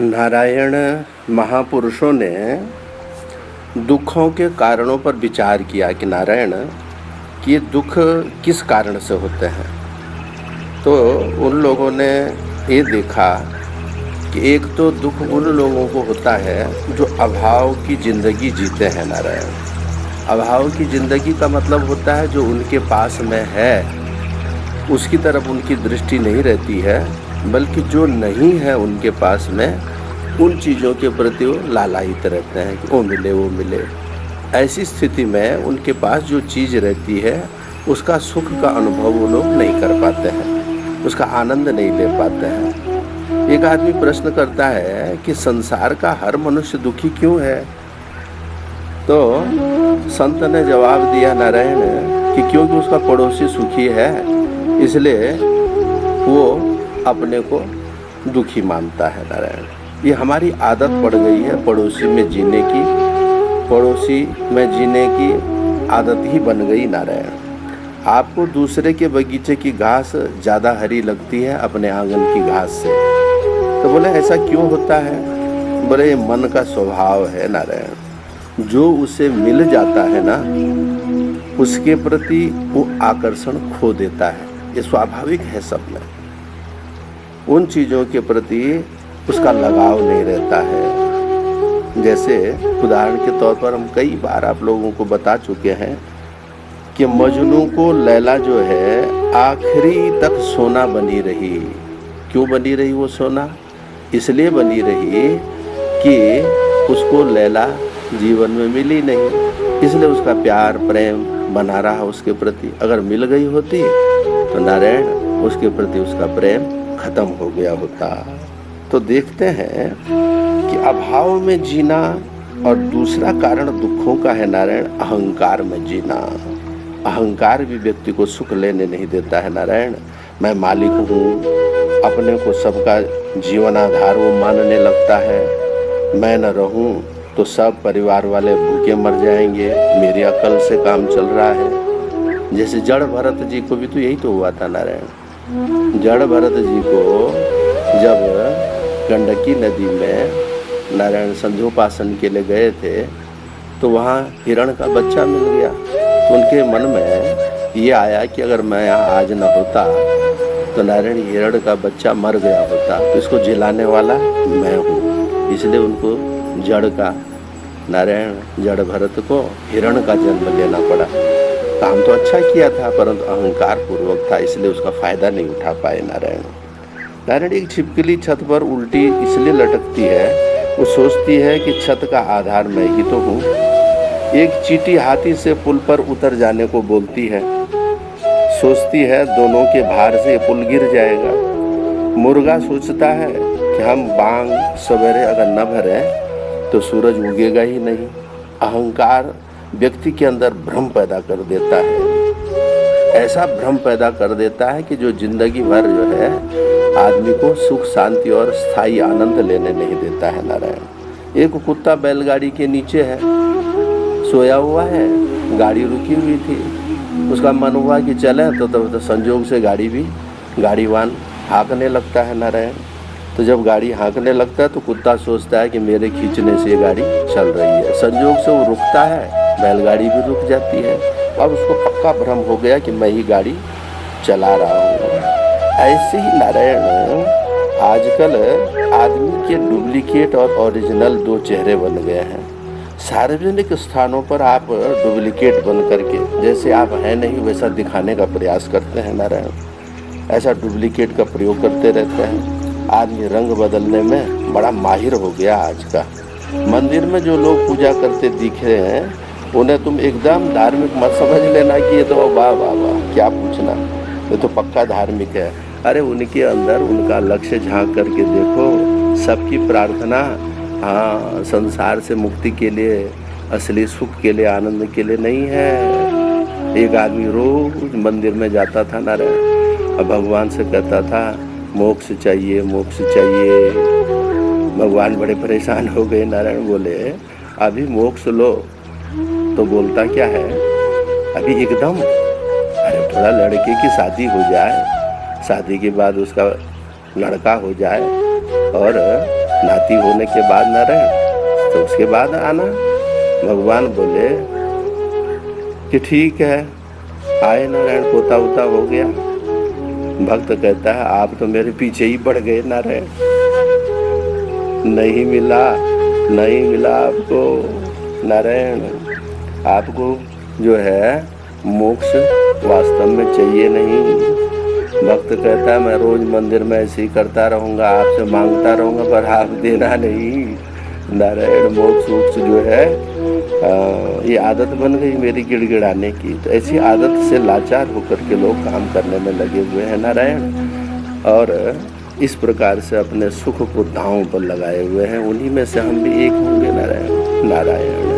नारायण महापुरुषों ने दुखों के कारणों पर विचार किया कि नारायण कि ये दुख किस कारण से होते हैं। तो उन लोगों ने ये देखा कि एक तो दुख उन लोगों को होता है जो अभाव की ज़िंदगी जीते हैं। नारायण, अभाव की ज़िंदगी का मतलब होता है जो उनके पास में है उसकी तरफ उनकी दृष्टि नहीं रहती है, बल्कि जो नहीं है उनके पास में उन चीज़ों के प्रति वो लालायित रहते हैं कि वो मिले वो मिले। ऐसी स्थिति में उनके पास जो चीज़ रहती है उसका सुख का अनुभव वो लोग नहीं कर पाते हैं, उसका आनंद नहीं ले पाते हैं। एक आदमी प्रश्न करता है कि संसार का हर मनुष्य दुखी क्यों है? तो संत ने जवाब दिया नारायण कि क्योंकि उसका पड़ोसी सुखी है इसलिए वो अपने को दुखी मानता है। नारायण, ये हमारी आदत पड़ गई है पड़ोसी में जीने की, पड़ोसी में जीने की आदत ही बन गई। नारायण, आपको दूसरे के बगीचे की घास ज़्यादा हरी लगती है अपने आंगन की घास से। तो बोले ऐसा क्यों होता है? बोले ये मन का स्वभाव है। नारायण, जो उसे मिल जाता है ना उसके प्रति वो आकर्षण खो देता है। ये स्वाभाविक है सब में, उन चीज़ों के प्रति उसका लगाव नहीं रहता है। जैसे उदाहरण के तौर पर हम कई बार आप लोगों को बता चुके हैं कि मजनू को लैला जो है आखिरी तक सोना बनी रही। क्यों बनी रही वो सोना? इसलिए बनी रही कि उसको लैला जीवन में मिली नहीं, इसलिए उसका प्यार प्रेम बना रहा उसके प्रति। अगर मिल गई होती तो नारायण उसके प्रति उसका प्रेम खत्म हो गया होता। तो देखते हैं कि अभाव में जीना और दूसरा कारण दुखों का है नारायण अहंकार में जीना। अहंकार भी व्यक्ति को सुख लेने नहीं देता है। नारायण, मैं मालिक हूँ, अपने को सबका जीवन आधार वो मानने लगता है। मैं न रहूँ तो सब परिवार वाले भूखे मर जाएंगे, मेरी अकल से काम चल रहा है। जैसे जड़ भरत जी को भी तो यही तो हुआ था। नारायण, जड़ भरत जी को जब गंडकी नदी में नारायण संध्योपासन के लिए गए थे तो वहाँ हिरण का बच्चा मिल गया। तो उनके मन में ये आया कि अगर मैं यहाँ आज न होता तो नारायण हिरण का बच्चा मर गया होता, तो इसको जिलाने वाला मैं हूँ। इसलिए उनको जड़ का नारायण जड़ भरत को हिरण का जन्म लेना पड़ा। काम तो अच्छा किया था परंतु अहंकार पूर्वक था, इसलिए उसका फायदा नहीं उठा पाए। नारायण, एक छिपकली छत पर उल्टी इसलिए लटकती है, वो सोचती है कि छत का आधार मैं ही तो हूँ। एक चींटी हाथी से पुल पर उतर जाने को बोलती है, सोचती है दोनों के भार से पुल गिर जाएगा। मुर्गा सोचता है कि हम बांग सवेरे अगर न भरे तो सूरज उगेगा ही नहीं। अहंकार व्यक्ति के अंदर भ्रम पैदा कर देता है, ऐसा भ्रम पैदा कर देता है कि जो जिंदगी भर जो है आदमी को सुख शांति और स्थायी आनंद लेने नहीं देता है। नारायण, एक कुत्ता बैलगाड़ी के नीचे है, सोया हुआ है, गाड़ी रुकी हुई थी, उसका मन हुआ कि चले तो संजोग से गाड़ीवान हाँकने लगता है। नारायण, तो जब गाड़ी हाँकने लगता है तो कुत्ता सोचता है कि मेरे खींचने से ये गाड़ी चल रही है। संजोग से वो रुकता है, बैलगाड़ी भी रुक जाती है। अब उसको पक्का भ्रम हो गया कि मैं ही गाड़ी चला रहा हूँ। ऐसे ही नारायण आजकल आदमी के डुप्लीकेट और ओरिजिनल दो चेहरे बन गए हैं। सार्वजनिक स्थानों पर आप डुप्लीकेट बन करके जैसे आप हैं नहीं वैसा दिखाने का प्रयास करते हैं। नारायण, ऐसा डुप्लीकेट का प्रयोग करते रहते हैं। आदमी रंग बदलने में बड़ा माहिर हो गया आज का। मंदिर में जो लोग पूजा करते दिख रहे हैं उन्हें तुम एकदम धार्मिक मत समझ लेना कि ये तो वाह वाह वाह क्या पूछना, ये तो पक्का धार्मिक है। अरे उनके अंदर उनका लक्ष्य झांक करके देखो, सबकी प्रार्थना हाँ संसार से मुक्ति के लिए, असली सुख के लिए, आनंद के लिए नहीं है। एक आदमी रोज मंदिर में जाता था नारायण और भगवान से कहता था मोक्ष चाहिए मोक्ष चाहिए। भगवान बड़े परेशान हो गए। नारायण बोले अभी मोक्ष लो, तो बोलता क्या है अभी एकदम, अरे थोड़ा लड़के की शादी हो जाए, शादी के बाद उसका लड़का हो जाए और नाती होने के बाद नारायण, तो उसके बाद आना। भगवान बोले कि ठीक है, आए नारायण, पोता उता हो गया। भक्त कहता है आप तो मेरे पीछे ही पड़ गए नारायण, नहीं मिला आपको नारायण। आपको जो है मोक्ष वास्तव में चाहिए नहीं। भक्त कहता है मैं रोज मंदिर में ऐसे ही करता रहूंगा, आपसे मांगता रहूंगा, पर आप देना नहीं नारायण। मोक्ष जो है ये आदत बन गई मेरी गिड़गिड़ाने की। तो ऐसी आदत से लाचार होकर के लोग काम करने में लगे हुए हैं नारायण, और इस प्रकार से अपने सुख को दांव पर लगाए हुए हैं। उन्हीं में से हम भी एक होंगे नारायण। नारायण।